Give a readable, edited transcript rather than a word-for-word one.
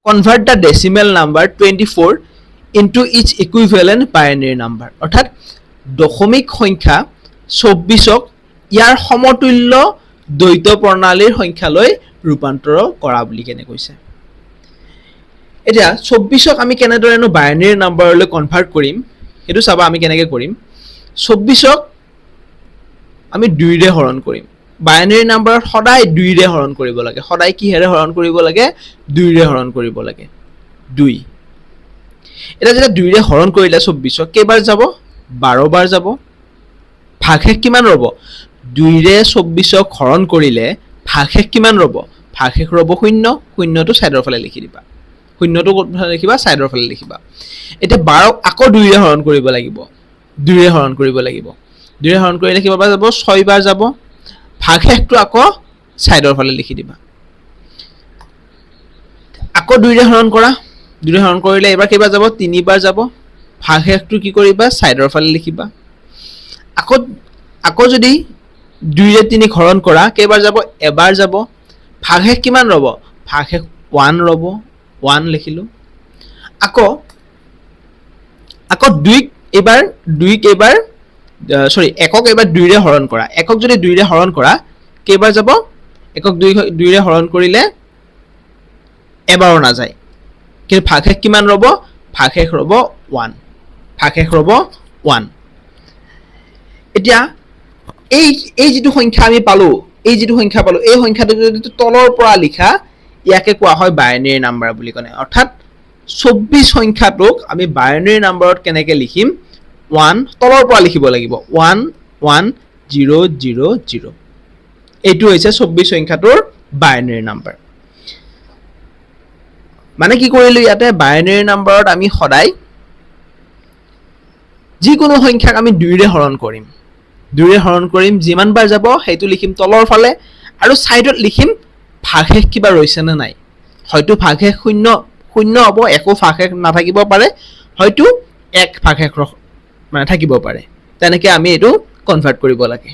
convert the decimal number 24 into its equivalent binary number অর্থাৎ দশমিক সংখ্যা 24ক ইয়াৰ সমতুল্য দ্বৈত প্ৰণালীৰ সংখ্যালৈ ৰূপান্তৰ কৰা বুলি কেনে কৈছে এতিয়া 24ক আমি কেনেদৰেনো বাইনাৰী নাম্বাৰলৈ কনভাৰ্ট কৰিম হেতু চাবা আমি কেনেকৈ কৰিম 24ক আমি 2 ৰে হৰণ কৰিম বাইনাৰী নাম্বাৰত সদায় 2 ৰে হৰণ কৰিব লাগে সদায় কি হেৰে হৰণ কৰিব লাগে 2 ৰে হৰণ কৰিব লাগে 2 এটা যেটা 2 ৰে হৰণ কৰিলে 24ক কেইবাৰ যাব 12 বাৰ যাব ভাগশেষ কিমান ৰব 2 ৰে 24ক হৰণ কৰিলে ভাগশেষ কিমান ৰব ভাগশেষ ৰব 0 0 টো সাইডৰ ফালে লিখি দিবা 0 টো কোনফালে লিখিবা সাইডৰ ফালে লিখিবা এটা 12 আকৌ 2 ৰে হৰণ কৰিব লাগিব 2 ৰে হৰণ কৰিব লাগিব 2 ৰে হৰণ কৰিলে কিবা যাব 6 বাৰ যাব ভাগশেষটো আকৌ সাইডৰ ফালে লিখি দিবা আকৌ 2 ৰে হৰণ কৰা 2 ৰে হৰণ কৰিলে এবাৰ কিবা যাব 3 বাৰ যাব ভাগশেষটো কি কৰিবা সাইডৰ ফালে লিখিবা আকৌ যদি 2 ৰে 3 হৰণ কৰা কেইবাৰ যাব এবাৰ যাব ভাগশেষ কিমান ৰব ভাগশেষ 1 ৰব 1 লিখিলো আকৌ 2 এবাৰ 2 কেইবাৰ সৰি একক এবাৰ 2 ৰে হৰণ কৰা একক যদি 2 ৰে হৰণ কৰা কেইবাৰ যাব একক 2 ৰে হৰণ কৰিলে এবাৰো না যায় কিন্তু ভাগশেষ কিমান ৰব ভাগশেষ ৰব 1 ভাগশেষ ৰব 1 এতিয়া এই যেটো সংখ্যা আমি পালো এই সংখ্যাটো যদি তলৰ পৰা লিখা ইয়াকে কোৱা হয় বাইনাৰী নাম্বাৰ বুলি কয় অৰ্থাৎ 24 সংখ্যাটোক আমি বাইনাৰী নাম্বাৰত কেনেকৈ লিখিম 1 তলৰ পৰা লিখিব লাগিব 1 1 0 0 0 এইটো হৈছে 24 সংখ্যাটোৰ বাইনাৰী নাম্বাৰ মানে কি কৰিলো ইয়াতে বাইনাৰী নাম্বাৰত আমি সদায় যিকোনো সংখ্যাক আমি 2 ৰে হৰণ কৰিম যিমান বাৰ যাব হেতু লিখিম তলৰ ফালে আৰু সাইডত লিখিম ভাগশেষ কিবা ৰৈছে না নাই হয়তো ভাগশেষ 0 হ'ব একো ভাগশেষ নাথাকিব পাৰে হয়তো এক ভাগশেষ মানে থাকিব পাৰে তেনেকৈ আমি এটো কনভাৰ্ট কৰিব লাগে